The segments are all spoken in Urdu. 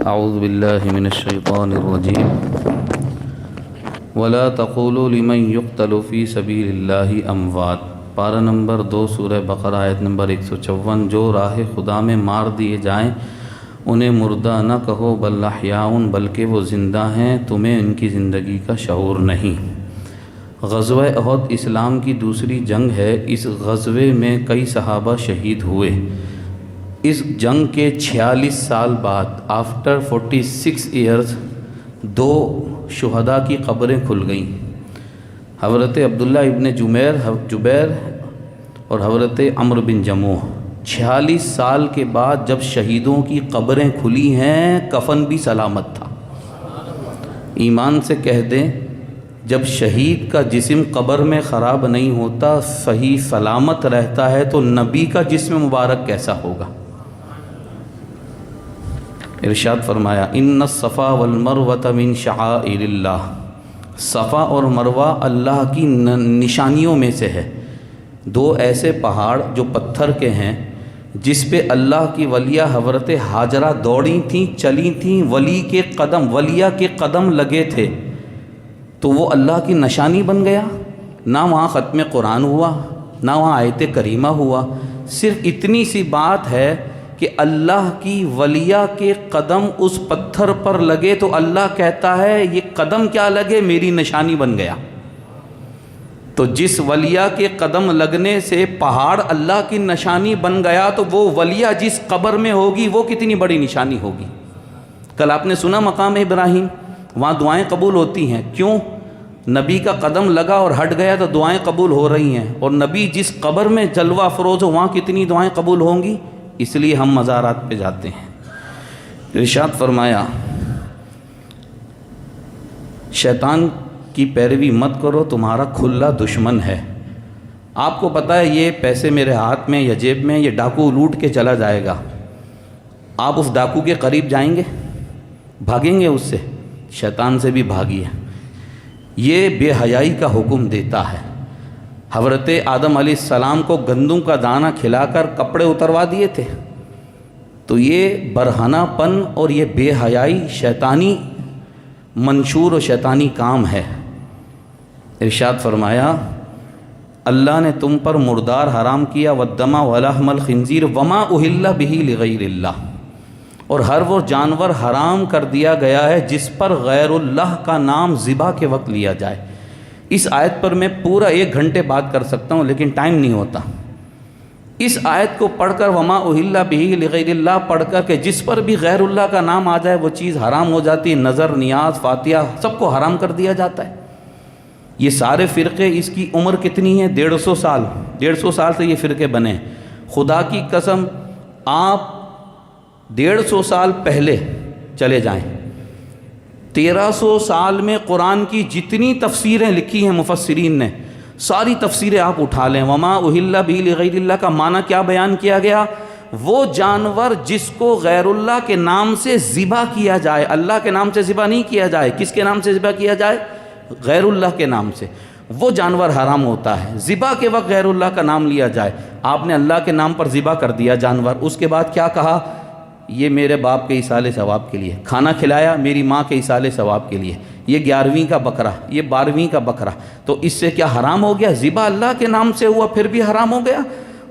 اعوذ باللہ من الشیطان الرجیم ولا تقولوا لمن يقتل في سبيل الله اموات، پارہ نمبر 2 سورہ بقرہ آیت نمبر 154۔ جو راہ خدا میں مار دیے جائیں انہیں مردہ نہ کہو بل احیاء، بلکہ وہ زندہ ہیں، تمہیں ان کی زندگی کا شعور نہیں۔ غزوہ احد اسلام کی دوسری جنگ ہے۔ اس غزوے میں کئی صحابہ شہید ہوئے۔ اس جنگ کے 46 سال بعد آفٹر 46 ایئرز 2 شہداء کی قبریں کھل گئیں۔ حضرت عبداللہ ابن جبیر اور حضرت عمرو بن جموح 46 سال کے بعد جب شہیدوں کی قبریں کھلی ہیں، کفن بھی سلامت تھا۔ ایمان سے کہہ دیں، جب شہید کا جسم قبر میں خراب نہیں ہوتا، صحیح سلامت رہتا ہے، تو نبی کا جسم مبارک کیسا ہوگا؟ ارشاد فرمایا ان الصفا والمروۃ من شعائر اللہ، صفا اور مروہ اللہ کی نشانیوں میں سے ہے۔ 2 ایسے پہاڑ جو پتھر کے ہیں، جس پہ اللہ کی ولیہ حضرت ہاجرہ دوڑی تھیں، چلی تھیں، ولیہ کے قدم لگے تھے، تو وہ اللہ کی نشانی بن گیا۔ نہ وہاں ختم قرآن ہوا، نہ وہاں آیت کریمہ ہوا، صرف اتنی سی بات ہے کہ اللہ کی ولیہ کے قدم اس پتھر پر لگے تو اللہ کہتا ہے یہ قدم کیا لگے، میری نشانی بن گیا۔ تو جس ولیہ کے قدم لگنے سے پہاڑ اللہ کی نشانی بن گیا، تو وہ ولیہ جس قبر میں ہوگی وہ کتنی بڑی نشانی ہوگی۔ کل آپ نے سنا مقام ابراہیم، وہاں دعائیں قبول ہوتی ہیں، کیوں؟ نبی کا قدم لگا اور ہٹ گیا تو دعائیں قبول ہو رہی ہیں، اور نبی جس قبر میں جلوہ افروز ہو وہاں کتنی دعائیں قبول ہوں گی۔ اس لیے ہم مزارات پہ جاتے ہیں۔ ارشاد فرمایا شیطان کی پیروی مت کرو، تمہارا کھلا دشمن ہے۔ آپ کو پتہ ہے یہ پیسے میرے ہاتھ میں یا جیب میں، یہ ڈاکو لوٹ کے چلا جائے گا، آپ اس ڈاکو کے قریب جائیں گے؟ بھاگیں گے اس سے؟ شیطان سے بھی بھاگیے۔ یہ بے حیائی کا حکم دیتا ہے۔ حضرت آدم علیہ السلام کو گندم کا دانہ کھلا کر کپڑے اتروا دیے تھے، تو یہ برہنہ پن اور یہ بے حیائی شیطانی منشور و شیطانی کام ہے۔ ارشاد فرمایا اللہ نے تم پر مردار حرام کیا، والدم ولحم الخنزیر وما اہل بہ لغیر اللہ، اور ہر وہ جانور حرام کر دیا گیا ہے جس پر غیر اللہ کا نام ذبح کے وقت لیا جائے۔ اس آیت پر میں پورا 1 گھنٹے بات کر سکتا ہوں، لیکن ٹائم نہیں ہوتا۔ اس آیت کو پڑھ کر وما اہل بہ لغیر اللہ پڑھ کر کہ جس پر بھی غیر اللہ کا نام آ جائے وہ چیز حرام ہو جاتی ہے۔ نظر، نیاز، فاتحہ سب کو حرام کر دیا جاتا ہے۔ یہ سارے فرقے، اس کی عمر کتنی ہے؟ 150 سال۔ 150 سال سے یہ فرقے بنے ہیں۔ خدا کی قسم آپ 150 سال پہلے چلے جائیں، 1300 سال میں قرآن کی جتنی تفسیریں لکھی ہیں مفسرین نے، ساری تفسیریں آپ اٹھا لیں۔ وما اہل بہ لغیر اللہ کا معنی کیا بیان کیا گیا؟ وہ جانور جس کو غیر اللہ کے نام سے ذبح کیا جائے، اللہ کے نام سے ذبح نہیں کیا جائے، کس کے نام سے ذبح کیا جائے؟ غیر اللہ کے نام سے، وہ جانور حرام ہوتا ہے۔ ذبح کے وقت غیر اللہ کا نام لیا جائے، آپ نے اللہ کے نام پر ذبح کر دیا جانور، اس کے بعد کیا کہا؟ یہ میرے باپ کے ایصال ثواب کے لیے۔ کھانا کھلایا میری ماں کے ایصال ثواب کے لیے۔ یہ 11ویں کا بکرا، یہ 12ویں کا بکرا، تو اس سے کیا حرام ہو گیا؟ ذبح اللہ کے نام سے ہوا، پھر بھی حرام ہو گیا۔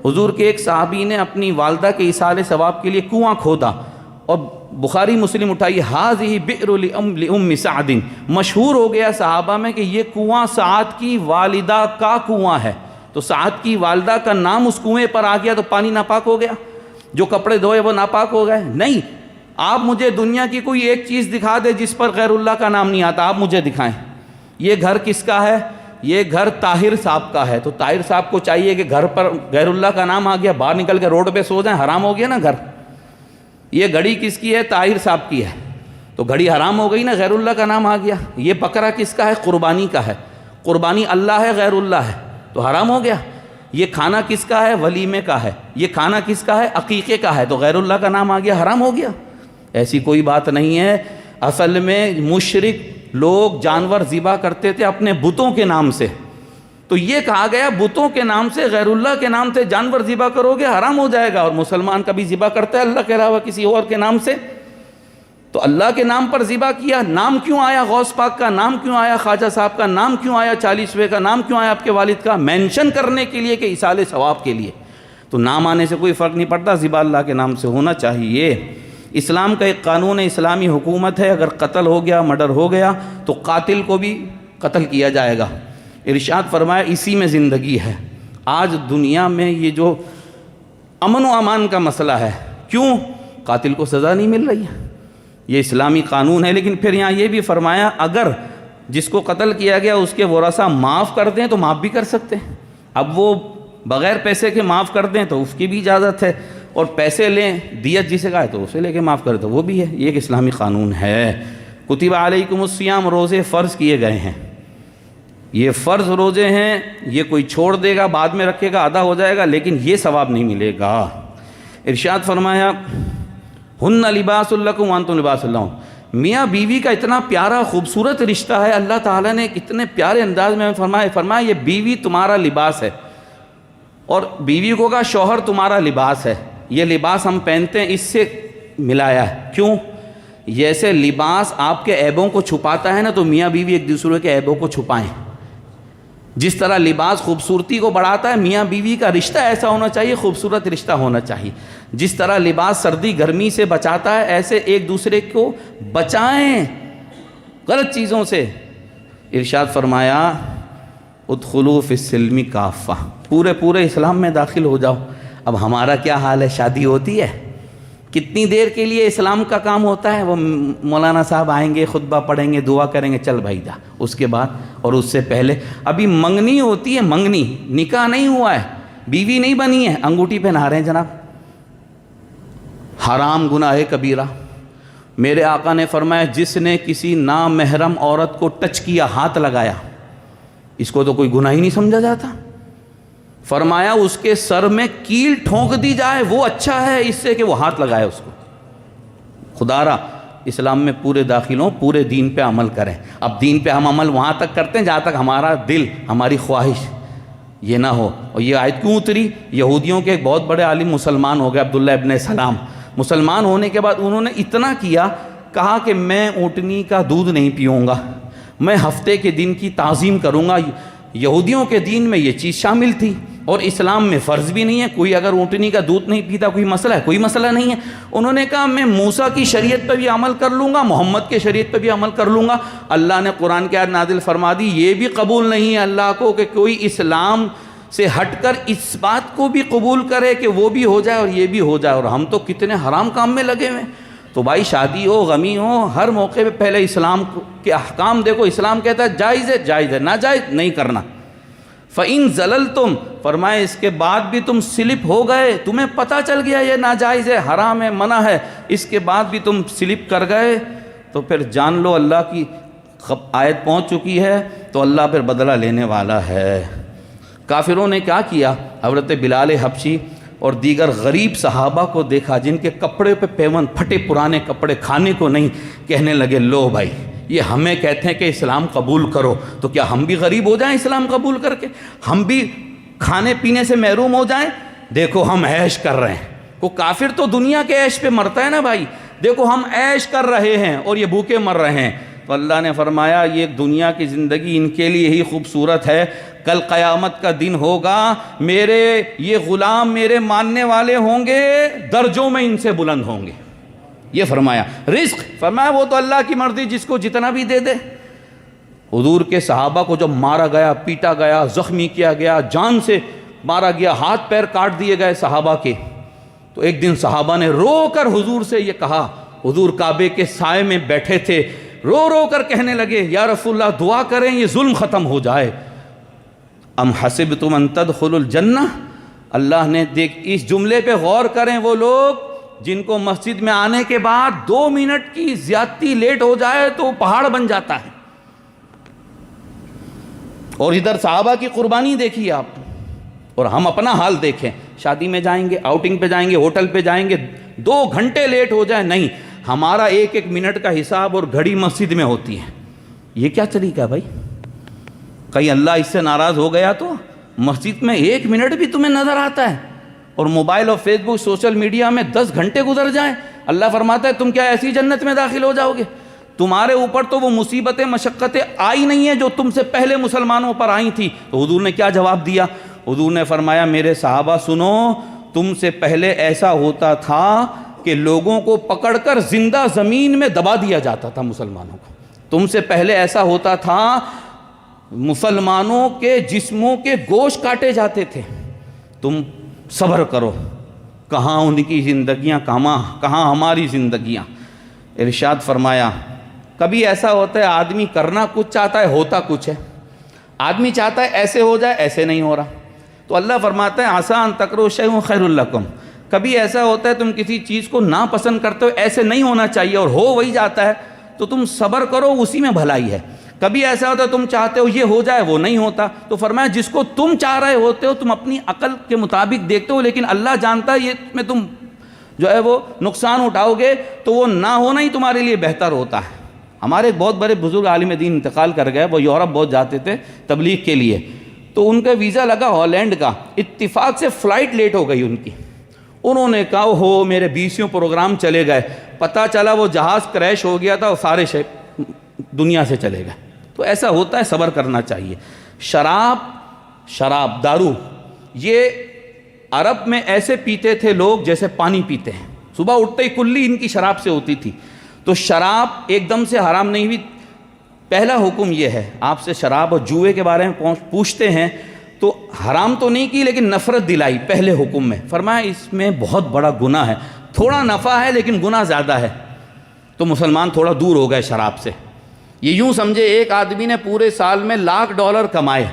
حضور کے ایک صحابی نے اپنی والدہ کے ایصال ثواب کے لیے کنواں کھودا، اور بخاری مسلم اٹھائیے، ھذہ بئر لأم سعد، مشہور ہو گیا صحابہ میں کہ یہ کنواں سعد کی والدہ کا کنواں ہے، تو سعد کی والدہ کا نام اس کنویں پر آ گیا تو پانی ناپاک ہو گیا، جو کپڑے دھوئے وہ ناپاک ہو گئے؟ نہیں۔ آپ مجھے دنیا کی کوئی ایک چیز دکھا دے جس پر غیر اللہ کا نام نہیں آتا، آپ مجھے دکھائیں۔ یہ گھر کس کا ہے؟ یہ گھر طاہر صاحب کا ہے، تو طاہر صاحب کو چاہیے کہ گھر پر غیر اللہ کا نام آ گیا، باہر نکل کے روڈ پہ سو جائیں، حرام ہو گیا نا گھر۔ یہ گھڑی کس کی ہے؟ طاہر صاحب کی ہے، تو گھڑی حرام ہو گئی نا، غیر اللہ کا نام آ گیا۔ یہ بکرا کس کا ہے؟ قربانی کا ہے، قربانی اللہ ہے غیر اللہ ہے، تو حرام ہو گیا۔ یہ کھانا کس کا ہے؟ ولیمے کا ہے، یہ کھانا کس کا ہے؟ عقیقے کا ہے، تو غیر اللہ کا نام آ گیا، حرام ہو گیا۔ ایسی کوئی بات نہیں ہے۔ اصل میں مشرک لوگ جانور ذبح کرتے تھے اپنے بتوں کے نام سے، تو یہ کہا گیا بتوں کے نام سے، غیر اللہ کے نام سے جانور ذبح کرو گے حرام ہو جائے گا، اور مسلمان کبھی ذبح کرتا ہے اللہ کے علاوہ کسی اور کے نام سے؟ تو اللہ کے نام پر ذبح کیا، نام کیوں آیا غوث پاک کا، نام کیوں آیا خواجہ صاحب کا، نام کیوں آیا 40ویں کا، نام کیوں آیا آپ کے والد کا؟ مینشن کرنے کے لیے کہ ایصال ثواب کے لیے۔ تو نام آنے سے کوئی فرق نہیں پڑتا، ذبح اللہ کے نام سے ہونا چاہیے۔ اسلام کا ایک قانون ہے، اسلامی حکومت ہے، اگر قتل ہو گیا، مرڈر ہو گیا تو قاتل کو بھی قتل کیا جائے گا۔ ارشاد فرمایا اسی میں زندگی ہے۔ آج دنیا میں یہ جو امن و امان کا مسئلہ ہے، کیوں؟ قاتل کو سزا نہیں مل رہی ہے، یہ اسلامی قانون ہے۔ لیکن پھر یہاں یہ بھی فرمایا اگر جس کو قتل کیا گیا اس کے ورثاء معاف کر دیں تو معاف بھی کر سکتے ہیں۔ اب وہ بغیر پیسے کے معاف کر دیں تو اس کی بھی اجازت ہے، اور پیسے لیں، دیت جسے کہا ہے تو اسے لے کے معاف کر دیں وہ بھی ہے۔ یہ ایک اسلامی قانون ہے۔ کتب علیکم الصیام، روزے فرض کیے گئے ہیں، یہ فرض روزے ہیں، یہ کوئی چھوڑ دے گا بعد میں رکھے گا ادا ہو جائے گا، لیکن یہ ثواب نہیں ملے گا۔ ارشاد فرمایا ہن لباس لکم وانتم لباس لہم، میاں بیوی کا اتنا پیارا خوبصورت رشتہ ہے، اللہ تعالیٰ نے کتنے پیارے انداز میں فرمایا یہ بیوی تمہارا لباس ہے، اور بیوی کو کہا شوہر تمہارا لباس ہے۔ یہ لباس ہم پہنتے ہیں، اس سے ملایا ہے، کیوں؟ جیسے لباس آپ کے عیبوں کو چھپاتا ہے نا، تو میاں بیوی ایک دوسرے کے عیبوں کو چھپائیں۔ جس طرح لباس خوبصورتی کو بڑھاتا ہے، میاں بیوی کا رشتہ ایسا ہونا چاہیے، خوبصورت رشتہ ہونا چاہیے۔ جس طرح لباس سردی گرمی سے بچاتا ہے، ایسے ایک دوسرے کو بچائیں غلط چیزوں سے۔ ارشاد فرمایا ادخلوا فی السلم کافہ، پورے اسلام میں داخل ہو جاؤ۔ اب ہمارا کیا حال ہے؟ شادی ہوتی ہے، کتنی دیر کے لیے اسلام کا کام ہوتا ہے؟ وہ مولانا صاحب آئیں گے، خطبہ پڑھیں گے، دعا کریں گے، چل بھائی جا۔ اس کے بعد اور اس سے پہلے ابھی منگنی ہوتی ہے، منگنی، نکاح نہیں ہوا ہے، بیوی نہیں بنی ہے، انگوٹھی پہنا رہے ہیں جناب، حرام گناہ کبیرہ۔ میرے آقا نے فرمایا جس نے کسی نامحرم عورت کو ٹچ کیا، ہاتھ لگایا، اس کو تو کوئی گناہ ہی نہیں سمجھا جاتا۔ فرمایا اس کے سر میں کیل ٹھونک دی جائے وہ اچھا ہے اس سے کہ وہ ہاتھ لگائے اس کو۔ خدارا اسلام میں پورے داخل ہوں، پورے دین پہ عمل کریں۔ اب دین پہ ہم عمل وہاں تک کرتے ہیں جہاں تک ہمارا دل، ہماری خواہش یہ نہ ہو۔ اور یہ آیت کیوں اتری؟ یہودیوں کے ایک بہت بڑے عالم مسلمان ہو گئے، عبداللہ ابن سلام۔ مسلمان ہونے کے بعد انہوں نے اتنا کیا، کہا کہ میں اونٹنی کا دودھ نہیں پیوں گا، میں ہفتے کے دن کی تعظیم کروں گا۔ یہودیوں کے دین میں یہ چیز شامل تھی، اور اسلام میں فرض بھی نہیں ہے۔ کوئی اگر اونٹنی کا دودھ نہیں پیتا کوئی مسئلہ ہے؟ کوئی مسئلہ نہیں ہے۔ انہوں نے کہا میں موسیٰ کی شریعت پہ بھی عمل کر لوں گا، محمد کے شریعت پہ بھی عمل کر لوں گا۔ اللہ نے قرآن کی آیت نازل فرما دی، یہ بھی قبول نہیں ہے اللہ کو کہ کوئی اسلام سے ہٹ کر اس بات کو بھی قبول کرے کہ وہ بھی ہو جائے اور یہ بھی ہو جائے، اور ہم تو کتنے حرام کام میں لگے ہوئے ہیں۔ تو بھائی شادی ہو، غمی ہو، ہر موقع پہ پہلے اسلام کے احکام دیکھو۔ اسلام کہتا ہے جائز ہے جائز ہے، ناجائز نہیں کرنا۔ فَإِن زَلَلْتُمْ، فرمائے اس کے بعد بھی تم سلپ ہو گئے، تمہیں پتہ چل گیا یہ ناجائز ہے، حرام ہے، منع ہے، اس کے بعد بھی تم سلپ کر گئے، تو پھر جان لو اللہ کی آیت پہنچ چکی ہے، تو اللہ پھر بدلہ لینے والا ہے۔ کافروں نے کیا کیا؟ حضرت بلال حبشی اور دیگر غریب صحابہ کو دیکھا جن کے کپڑے پہ پیون پھٹے پرانے کپڑے، کھانے کو نہیں، کہنے لگے لو بھائی یہ ہمیں کہتے ہیں کہ اسلام قبول کرو، تو کیا ہم بھی غریب ہو جائیں اسلام قبول کر کے؟ ہم بھی کھانے پینے سے محروم ہو جائیں؟ دیکھو ہم عیش کر رہے ہیں۔ کو کافر تو دنیا کے عیش پہ مرتا ہے نا بھائی، دیکھو ہم عیش کر رہے ہیں اور یہ بھوکے مر رہے ہیں۔ تو اللہ نے فرمایا یہ دنیا کی زندگی ان کے لیے ہی خوبصورت ہے، کل قیامت کا دن ہوگا، میرے یہ غلام میرے ماننے والے ہوں گے، درجوں میں ان سے بلند ہوں گے۔ یہ فرمایا رزق، فرمایا وہ تو اللہ کی مرضی، جس کو جتنا بھی دے دے۔ حضور کے صحابہ کو جب مارا گیا، پیٹا گیا، زخمی کیا گیا، جان سے مارا گیا، ہاتھ پیر کاٹ دیے گئے صحابہ کے، تو ایک دن صحابہ نے رو کر حضور سے یہ کہا، حضور کعبے کے سائے میں بیٹھے تھے، رو رو کر کہنے لگے یا رسول اللہ دعا کریں یہ ظلم ختم ہو جائے۔ ام حسبتم ان تدخلوا الجنہ، اللہ نے دیکھ اس جملے پہ غور کریں، وہ لوگ جن کو مسجد میں آنے کے بعد 2 منٹ کی زیادتی لیٹ ہو جائے تو پہاڑ بن جاتا ہے، اور ادھر صحابہ کی قربانی دیکھیے آپ، اور ہم اپنا حال دیکھیں، شادی میں جائیں گے، آؤٹنگ پہ جائیں گے، ہوٹل پہ جائیں گے، 2 گھنٹے لیٹ ہو جائے نہیں، ہمارا 1-1 منٹ کا حساب اور گھڑی مسجد میں ہوتی ہے۔ یہ کیا طریقہ ہے بھائی؟ کہیں اللہ اس سے ناراض ہو گیا تو مسجد میں 1 منٹ بھی تمہیں نظر آتا ہے، اور موبائل اور فیس بک سوشل میڈیا میں 10 گھنٹے گزر جائیں، اللہ فرماتا ہے تم کیا ایسی جنت میں داخل ہو جاؤ گے؟ تمہارے اوپر تو وہ مصیبتیں مشقتیں آئی نہیں ہیں جو تم سے پہلے مسلمانوں پر آئی تھی۔ تو حضور نے کیا جواب دیا؟ حضور نے فرمایا میرے صحابہ سنو، تم سے پہلے ایسا ہوتا تھا کہ لوگوں کو پکڑ کر زندہ زمین میں دبا دیا جاتا تھا مسلمانوں کو۔ تم سے پہلے ایسا ہوتا تھا مسلمانوں کے جسموں کے گوشت کاٹے جاتے تھے۔ تم صبر کرو، کہاں ان کی زندگیاں، کہاں ہماری زندگیاں۔ ارشاد فرمایا کبھی ایسا ہوتا ہے آدمی کرنا کچھ چاہتا ہے ہوتا کچھ ہے، آدمی چاہتا ہے ایسے ہو جائے ایسے نہیں ہو رہا، تو اللہ فرماتا ہے آسان تکرہوا شیئا خیر لکم۔ کبھی ایسا ہوتا ہے تم کسی چیز کو ناپسند کرتے ہو، ایسے نہیں ہونا چاہیے اور ہو وہی جاتا ہے، تو تم صبر کرو، اسی میں بھلائی ہے۔ کبھی ایسا ہوتا ہے تم چاہتے ہو یہ ہو جائے وہ نہیں ہوتا، تو فرمایا جس کو تم چاہ رہے ہوتے ہو تم اپنی عقل کے مطابق دیکھتے ہو، لیکن اللہ جانتا ہے یہ میں تم جو ہے وہ نقصان اٹھاؤ گے تو وہ نہ ہونا ہی تمہارے لیے بہتر ہوتا ہے۔ ہمارے ایک بہت بڑے بزرگ عالم دین انتقال کر گئے، وہ یورپ بہت جاتے تھے تبلیغ کے لیے، تو ان کا ویزا لگا ہالینڈ کا، اتفاق سے فلائٹ لیٹ ہو گئی ان کی۔ انہوں نے کہا ہو میرے 20 پروگرام چلے گئے، پتہ چلا وہ جہاز کریش ہو گیا تھا اور سارے دنیا سے چلے گئے۔ تو ایسا ہوتا ہے، صبر کرنا چاہیے۔ شراب دارو یہ عرب میں ایسے پیتے تھے لوگ جیسے پانی پیتے ہیں، صبح اٹھتے ہی کلی ان کی شراب سے ہوتی تھی۔ تو شراب ایک دم سے حرام نہیں ہوئی۔ پہلا حکم یہ ہے، آپ سے شراب اور جوئے کے بارے میں پوچھتے ہیں تو حرام تو نہیں کی لیکن نفرت دلائی پہلے حکم میں، فرمایا اس میں بہت بڑا گناہ ہے، تھوڑا نفع ہے لیکن گناہ زیادہ ہے، تو مسلمان تھوڑا دور ہو گئے شراب سے۔ یہ یوں سمجھے ایک آدمی نے پورے سال میں $1,00,000 کمائے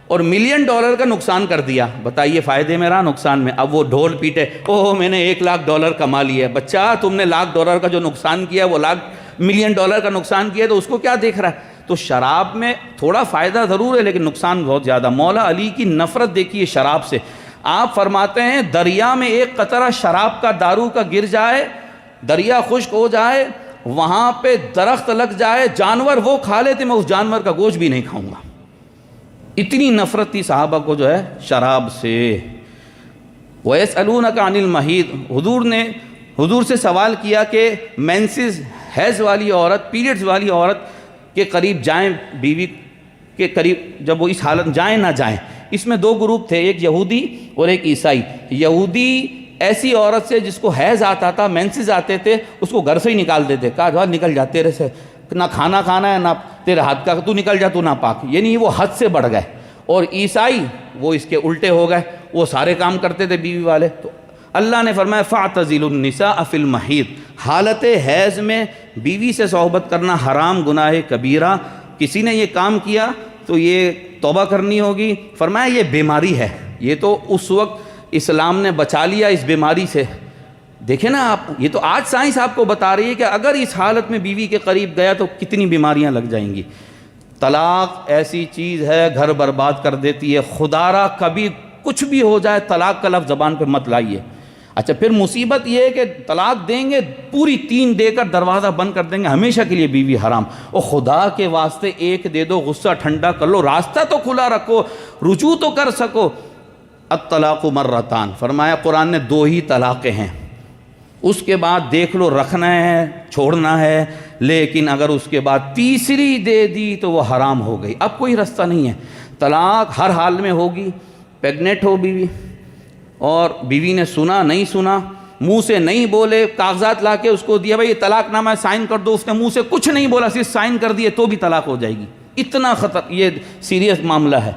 اور $1 ملین کا نقصان کر دیا، بتائیے فائدے میں رہا نقصان میں؟ اب وہ ڈھول پیٹے اوہ میں نے $1,00,000 کما لیا ہے۔ بچہ تم نے $1,00,000 کا جو نقصان کیا وہ $1 ملین کا نقصان کیا تو اس کو کیا دیکھ رہا ہے؟ تو شراب میں تھوڑا فائدہ ضرور ہے لیکن نقصان بہت زیادہ۔ مولا علی کی نفرت دیکھیے شراب سے، آپ فرماتے ہیں دریا میں ایک قطرہ شراب کا دارو کا گر جائے، دریا خشک ہو جائے، وہاں پہ درخت لگ جائے، جانور وہ کھا لیتے، میں اس جانور کا گوشت بھی نہیں کھاؤں گا۔ اتنی نفرت تھی صحابہ کو جو ہے شراب سے۔ وَيَسْأَلُونَكَ عَنِ الْمَحِيضِ، حضور سے سوال کیا کہ مینسز حیض والی عورت، پیریڈز والی عورت کے قریب جائیں، بیوی کے قریب جب وہ اس حالت جائیں نہ جائیں۔ اس میں 2 گروپ تھے، ایک یہودی اور ایک عیسائی۔ یہودی ایسی عورت سے جس کو حیض آتا تھا، مینسز آتے تھے، اس کو گھر سے ہی نکال دیتے، کہا جو نکل جا، تیرے سے نہ کھانا کھانا ہے نہ تیرے ہاتھ کا، تو نکل جا، تو نہ پاک، یعنی وہ حد سے بڑھ گئے۔ اور عیسائی وہ اس کے الٹے ہو گئے، وہ سارے کام کرتے تھے بیوی والے۔ تو اللہ نے فرمایا فَاعْتَزِلُوا النِّسَاءَ فِي الْمَحِيضِ، حالت حیض میں بیوی سے صحبت کرنا حرام، گناہ کبیرہ۔ کسی نے یہ کام کیا تو یہ توبہ کرنی ہوگی۔ فرمایا یہ بیماری ہے، یہ تو اس وقت اسلام نے بچا لیا اس بیماری سے۔ دیکھیں نا آپ، یہ تو آج سائنس آپ کو بتا رہی ہے کہ اگر اس حالت میں بیوی کے قریب گیا تو کتنی بیماریاں لگ جائیں گی۔ طلاق ایسی چیز ہے گھر برباد کر دیتی ہے، خدا را کبھی کچھ بھی ہو جائے طلاق کا لفظ زبان پہ مت لائیے۔ اچھا پھر مصیبت یہ ہے کہ طلاق دیں گے، پوری 3 دے کر دروازہ بند کر دیں گے، ہمیشہ کے لیے بیوی حرام۔ اور خدا کے واسطے 1 دے دو، غصہ ٹھنڈا کر لو، راستہ تو کھلا رکھو، رجوع تو کر سکو۔ الطلاق مرتان، فرمایا قرآن نے 2 ہی طلاقیں ہیں، اس کے بعد دیکھ لو رکھنا ہے چھوڑنا ہے، لیکن اگر اس کے بعد تیسری دے دی تو وہ حرام ہو گئی، اب کوئی رستہ نہیں ہے۔ طلاق ہر حال میں ہوگی، پیگنٹ ہو بیوی اور بیوی نے سنا نہیں سنا، منہ سے نہیں بولے، کاغذات لا کے اس کو دیا بھائی یہ طلاق نامہ سائن کر دو، اس نے منہ سے کچھ نہیں بولا، صرف سائن کر دیے تو بھی طلاق ہو جائے گی۔ اتنا خطر، یہ سیریس معاملہ ہے۔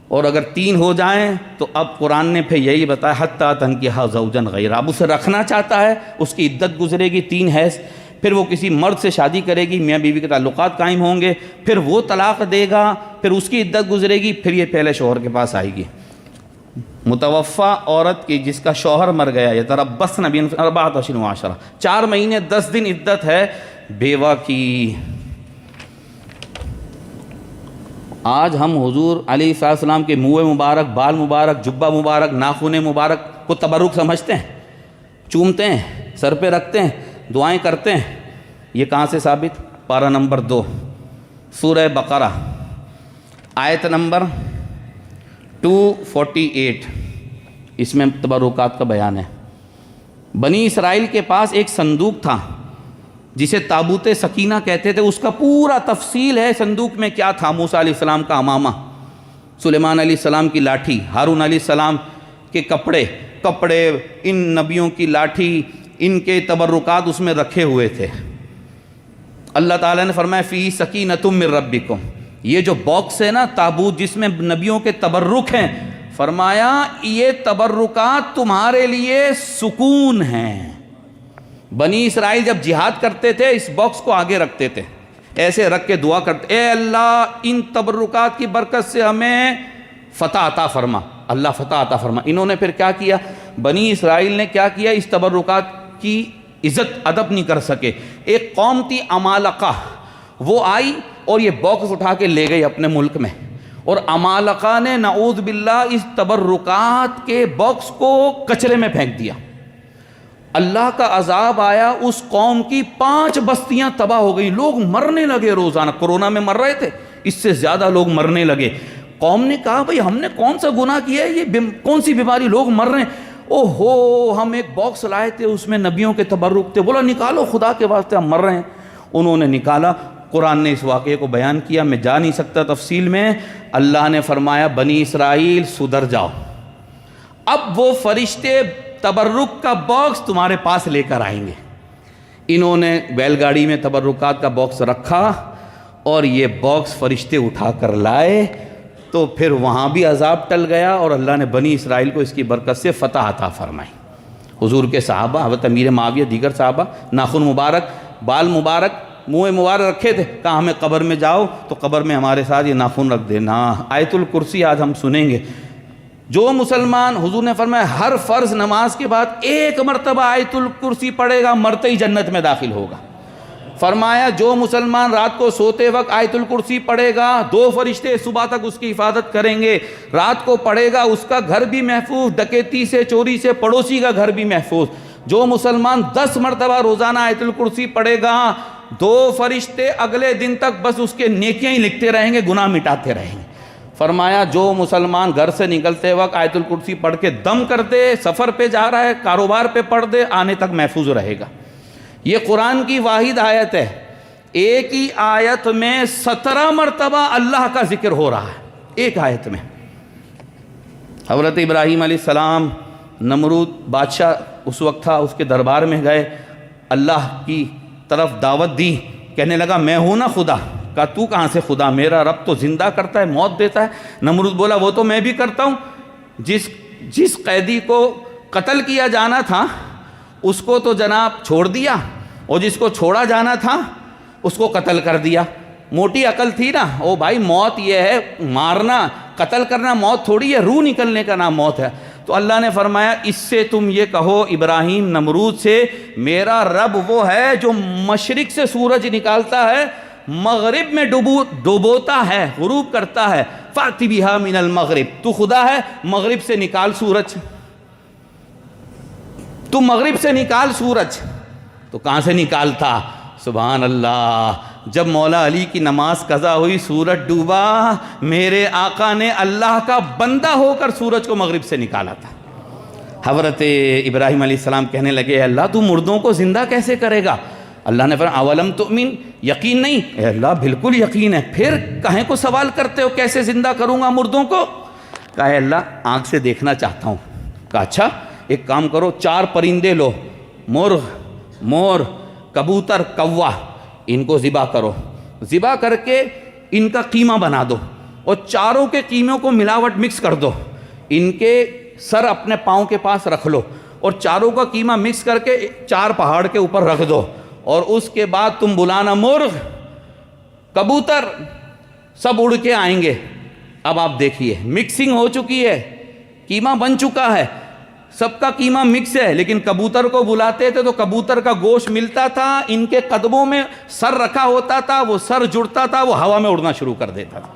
اور اگر 3 ہو جائیں تو اب قرآن نے پھر یہی بتایا حتیٰ تنکحا زوجا غیرہ، اب اسے رکھنا چاہتا ہے، اس کی عدت گزرے گی 3 حیض، پھر وہ کسی مرد سے شادی کرے گی، میاں بیوی کے تعلقات قائم ہوں گے، پھر وہ طلاق دے گا، پھر اس کی عدت گزرے گی، پھر یہ پہلے شوہر کے پاس آئے گی۔ متوفی عورت کی جس کا شوہر مر گیا، یتربصن بأربعۃ اشہر وعشرہ، 4 مہینے 10 دن عدت ہے بیوہ کی۔ آج ہم حضور علیہ السلام کے منہ مبارک، بال مبارک، جبہ مبارک، ناخن مبارک کو تبرک سمجھتے ہیں، چومتے ہیں، سر پہ رکھتے ہیں، دعائیں کرتے ہیں۔ یہ کہاں سے ثابت؟ پارہ نمبر 2 سورہ بقرہ آیت نمبر 248، اس میں تبرکات کا بیان ہے۔ بنی اسرائیل کے پاس ایک صندوق تھا جسے تابوت سکینہ کہتے تھے. اس کا پورا تفصیل ہے صندوق میں کیا تھا. موسیٰ علیہ السلام کا امامہ، سلیمان علیہ السلام کی لاٹھی، ہارون علیہ السلام کے کپڑے، ان نبیوں کی لاٹھی، ان کے تبرکات اس میں رکھے ہوئے تھے. اللہ تعالیٰ نے فرمایا فی سکینۃ من ربکم، یہ جو باکس ہے نا تابوت جس میں نبیوں کے تبرک ہیں، فرمایا یہ تبرکات تمہارے لیے سکون ہیں. بنی اسرائیل جب جہاد کرتے تھے اس باکس کو آگے رکھتے تھے، ایسے رکھ کے دعا کرتے، اے اللہ ان تبرکات کی برکت سے ہمیں فتح عطا فرما، اللہ فتح عطا فرما. انہوں نے پھر کیا کیا، بنی اسرائیل نے کیا کیا، اس تبرکات کی عزت ادب نہیں کر سکے. ایک قوم تھی عمالقہ، وہ آئی اور یہ باکس اٹھا کے لے گئی اپنے ملک میں، اور عمالقہ نے نعوذ باللہ اس تبرکات کے باکس کو کچرے میں پھینک دیا. اللہ کا عذاب آیا، اس قوم کی 5 بستیاں تباہ ہو گئی. لوگ مرنے لگے روزانہ، کورونا میں مر رہے تھے، اس سے زیادہ لوگ مرنے لگے. قوم نے کہا بھئی ہم نے کون سا گناہ کیا ہے، یہ کون سی بیماری، لوگ مر رہے ہیں. او ہو ہم ایک باکس لائے تھے اس میں نبیوں کے تبرک تھے. بولا نکالو خدا کے واسطے، ہم مر رہے ہیں. انہوں نے نکالا. قرآن نے اس واقعے کو بیان کیا، میں جا نہیں سکتا تفصیل میں. اللہ نے فرمایا بنی اسرائیل سدھر جاؤ، اب وہ فرشتے تبرک کا باکس تمہارے پاس لے کر آئیں گے. انہوں نے بیل گاڑی میں تبرکات کا باکس رکھا اور یہ باکس فرشتے اٹھا کر لائے، تو پھر وہاں بھی عذاب ٹل گیا اور اللہ نے بنی اسرائیل کو اس کی برکت سے فتح عطا فرمائی. حضور کے صحابہ، حضرت امیر معاویہ، دیگر صحابہ ناخن مبارک، بال مبارک، منہ مبارک رکھے تھے، کہا ہمیں قبر میں جاؤ تو قبر میں ہمارے ساتھ یہ ناخن رکھ دینا. آیت الکرسی آج ہم سنیں گے. جو مسلمان، حضور نے فرمایا ہر فرض نماز کے بعد 1 مرتبہ آیت الکرسی پڑھے گا مرتے ہی جنت میں داخل ہوگا. فرمایا جو مسلمان رات کو سوتے وقت آیت الکرسی پڑھے گا 2 فرشتے صبح تک اس کی حفاظت کریں گے. رات کو پڑھے گا اس کا گھر بھی محفوظ، ڈکیتی سے، چوری سے، پڑوسی کا گھر بھی محفوظ. جو مسلمان 10 مرتبہ روزانہ آیت الکرسی پڑھے گا 2 فرشتے اگلے دن تک بس اس کے نیکیاں ہی لکھتے رہیں گے، گناہ مٹاتے رہیں گے. فرمایا جو مسلمان گھر سے نکلتے وقت آیت الکرسی پڑھ کے دم کر دے، سفر پہ جا رہا ہے، کاروبار پہ پڑھ دے، آنے تک محفوظ رہے گا. یہ قرآن کی واحد آیت ہے، ایک ہی آیت میں 17 مرتبہ اللہ کا ذکر ہو رہا ہے ایک آیت میں. حضرت ابراہیم علیہ السلام، نمرود بادشاہ اس وقت تھا، اس کے دربار میں گئے، اللہ کی طرف دعوت دی، کہنے لگا میں ہوں نا خدا. کہا تو کہاں سے خدا، میرا رب تو زندہ کرتا ہے، موت دیتا ہے. نمرود بولا وہ تو میں بھی کرتا ہوں. جس قیدی کو قتل کیا جانا تھا اس کو تو جناب چھوڑ دیا، اور جس کو چھوڑا جانا تھا اس کو قتل کر دیا. موٹی عقل تھی نا، او بھائی موت یہ ہے، مارنا قتل کرنا موت تھوڑی ہے، روح نکلنے کا نام موت ہے. تو اللہ نے فرمایا اس سے تم یہ کہو ابراہیم نمرود سے، میرا رب وہ ہے جو مشرق سے سورج نکالتا ہے، مغرب میں ڈوبوتا ہے، غروب کرتا ہے. فَأْتِ بِهَا مِنَ الْمَغْرِبِ، تو خدا ہے مغرب سے نکال سورج، تو مغرب سے نکال سورج. تو کہاں سے نکالتا؟ سبحان اللہ. جب مولا علی کی نماز قضا ہوئی، سورج ڈوبا، میرے آقا نے اللہ کا بندہ ہو کر سورج کو مغرب سے نکالا تھا. حضرت ابراہیم علیہ السلام کہنے لگے اے اللہ تو مردوں کو زندہ کیسے کرے گا؟ اللہ نے فرمایا اولم تؤمن، یقین نہیں؟ اے اللہ بالکل یقین ہے، پھر کہیں کو سوال کرتے ہو کیسے زندہ کروں گا مردوں کو؟ کہا اے اللہ آنکھ سے دیکھنا چاہتا ہوں. کہا اچھا ایک کام کرو، 4 پرندے لو، مرغ، مور، کبوتر، کوا، ان کو ذبح کرو، ذبح کر کے ان کا قیمہ بنا دو، اور چاروں کے قیموں کو ملاوٹ مکس کر دو. ان کے سر اپنے پاؤں کے پاس رکھ لو، اور چاروں کا قیمہ مکس کر کے 4 پہاڑ کے اوپر رکھ دو، اور اس کے بعد تم بلانا مرغ، کبوتر، سب اڑ کے آئیں گے. اب آپ دیکھیے مکسنگ ہو چکی ہے، قیمہ بن چکا ہے، سب کا قیمہ مکس ہے. لیکن کبوتر کو بلاتے تھے تو کبوتر کا گوشت ملتا تھا، ان کے قدموں میں سر رکھا ہوتا تھا، وہ سر جڑتا تھا، وہ ہوا میں اڑنا شروع کر دیتا تھا.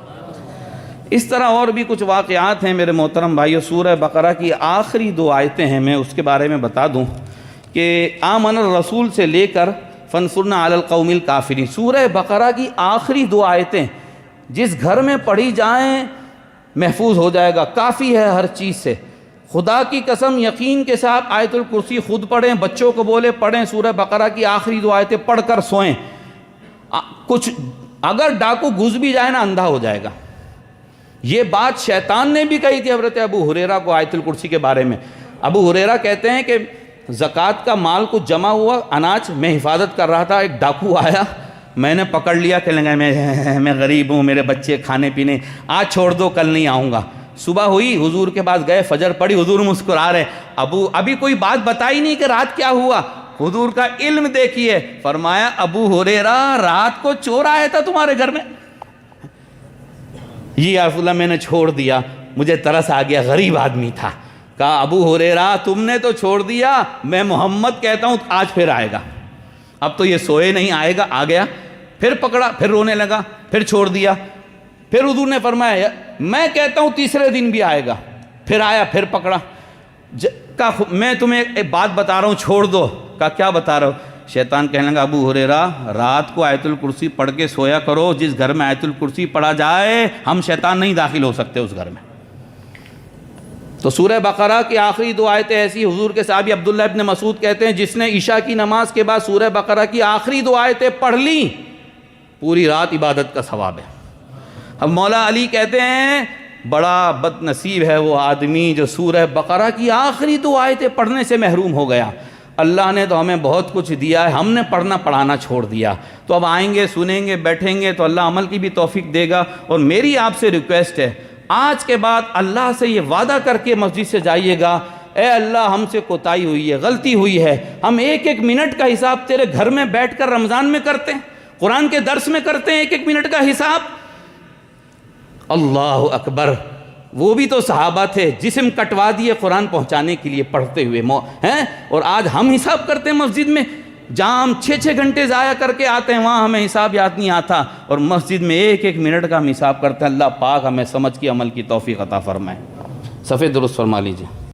اس طرح اور بھی کچھ واقعات ہیں میرے محترم بھائیو. سورہ بقرہ کی آخری 2 آیتیں ہیں، میں اس کے بارے میں بتا دوں کہ آمن الرسول سے لے کر فانصرنا علی القوم الکافرین، سورہ بقرہ کی آخری 2 آیتیں جس گھر میں پڑھی جائیں محفوظ ہو جائے گا، کافی ہے ہر چیز سے. خدا کی قسم یقین کے ساتھ آیت الکرسی خود پڑھیں، بچوں کو بولے پڑھیں، سورہ بقرہ کی آخری 2 آیتیں پڑھ کر سوئیں. کچھ اگر ڈاکو گھس بھی جائے نا اندھا ہو جائے گا. یہ بات شیطان نے بھی کہی تھی حضرت ابو ہریرہ کو آیت الکرسی کے بارے میں. ابو ہریرہ کہتے ہیں کہ زکوٰۃ کا مال کچھ جمع ہوا، اناج میں حفاظت کر رہا تھا، ایک ڈاکو آیا، میں نے پکڑ لیا، کہنے لگا میں غریب ہوں، میرے بچے کھانے پینے، آج چھوڑ دو کل نہیں آؤں گا. صبح ہوئی، حضور کے پاس گئے، فجر پڑی، حضور مسکرا رہے. ابھی کوئی بات بتائی نہیں کہ رات کیا ہوا. حضور کا علم دیکھیے، فرمایا ابو ہریرہ رات کو چور آیا تھا تمہارے گھر میں. جی یا رسول اللہ میں نے چھوڑ دیا، مجھے ترس آ گیا، غریب آدمی تھا. کہا ابو ہریرہ تم نے تو چھوڑ دیا، میں محمد کہتا ہوں آج پھر آئے گا. اب تو یہ سوئے نہیں، آئے گا. آ گیا، پھر پکڑا، پھر رونے لگا، پھر چھوڑ دیا. پھر حضور نے فرمایا میں کہتا ہوں تیسرے دن بھی آئے گا. پھر آیا، پھر پکڑا. کہا میں تمہیں ایک بات بتا رہا ہوں، چھوڑ دو. کہا کیا بتا رہا ہو؟ شیطان کہنے لگا ابو ہریرہ رات کو آیت الکرسی پڑھ کے سویا کرو، جس گھر میں آیت الکرسی پڑھا جائے ہم شیطان نہیں داخل ہو سکتے اس گھر میں. تو سورہ بقرہ کی آخری 2 آیتیں ایسی. حضور کے صحابی عبداللہ ابن مسعود کہتے ہیں جس نے عشاء کی نماز کے بعد سورہ بقرہ کی آخری 2 آیتیں پڑھ لیں پوری رات عبادت کا ثواب ہے. اب مولا علی کہتے ہیں بڑا بد نصیب ہے وہ آدمی جو سورہ بقرہ کی آخری 2 آیتیں پڑھنے سے محروم ہو گیا. اللہ نے تو ہمیں بہت کچھ دیا ہے، ہم نے پڑھنا پڑھانا چھوڑ دیا. تو اب آئیں گے، سنیں گے، بیٹھیں گے تو اللہ عمل کی بھی توفیق دے گا. اور میری آپ سے ریکویسٹ ہے، آج کے بعد اللہ سے یہ وعدہ کر کے مسجد سے جائیے گا، اے اللہ ہم سے کوتاہی ہوئی ہے، غلطی ہوئی ہے. ہم 1-1 منٹ کا حساب تیرے گھر میں بیٹھ کر رمضان میں کرتے ہیں، قرآن کے درس میں کرتے ہیں 1-1 منٹ کا حساب. اللہ اکبر. وہ بھی تو صحابہ تھے، جسم کٹوا دیے قرآن پہنچانے کے لیے پڑھتے ہوئے ہیں. اور آج ہم حساب کرتے ہیں مسجد میں، جہاں ہم 6-6 گھنٹے ضائع کر کے آتے ہیں وہاں ہمیں حساب یاد نہیں آتا، اور مسجد میں 1-1 منٹ کا ہم حساب کرتے ہیں. اللہ پاک ہمیں سمجھ کے عمل کی توفیق عطا فرمائے. صفحہ درست فرما لیجیے.